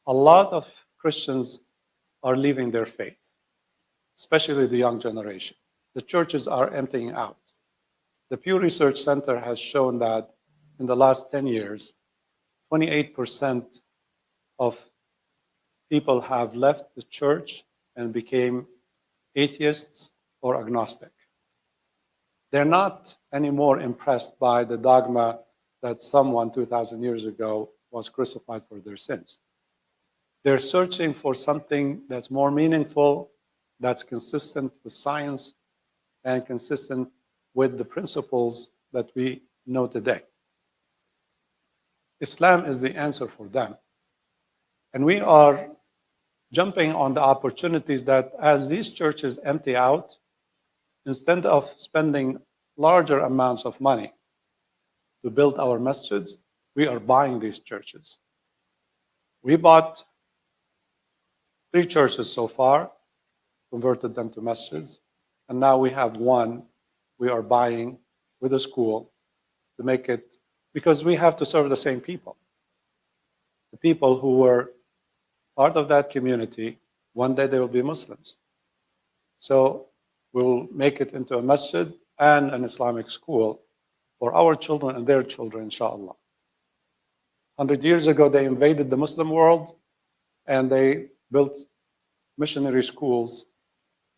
A lot of Christians are leaving their faith, especially the young generation. The churches are emptying out. The Pew Research Center has shown that in the last 10 years, 28% of people have left the church and became atheists or agnostic. They're not anymore impressed by the dogma that someone 2,000 years ago was crucified for their sins. They're searching for something that's more meaningful, that's consistent with science and consistent with the principles that we know today. Islam is the answer for them. And we are jumping on the opportunities that as these churches empty out, instead of spending larger amounts of money to build our masjids, we are buying these churches. We bought 3 churches so far, converted them to masjids, and now we have 1 we are buying with a school to make it, because we have to serve the same people. The people who were part of that community, one day they will be Muslims. So we'll make it into a masjid and an Islamic school for our children and their children, inshallah. 100 years ago, they invaded the Muslim world and they built missionary schools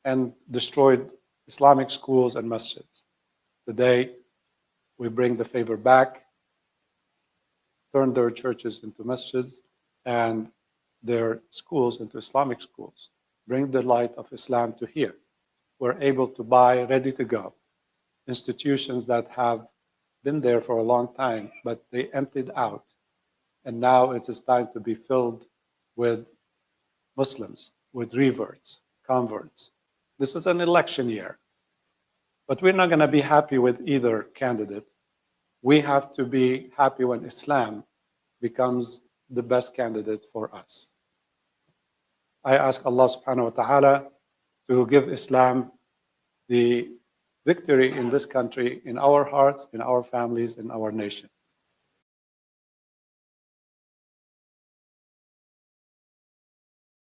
and destroyed Islamic schools and masjids. Today, we bring the favor back, turn their churches into masjids and their schools into Islamic schools. Bring the light of Islam to here. We're able to buy ready to go institutions that have been there for a long time, but they emptied out. And now it is time to be filled with Muslims, with reverts, converts. This is an election year, but we're not going to be happy with either candidate. We have to be happy when Islam becomes the best candidate for us. I ask Allah subhanahu wa ta'ala to give Islam the victory in this country, in our hearts, in our families, in our nation.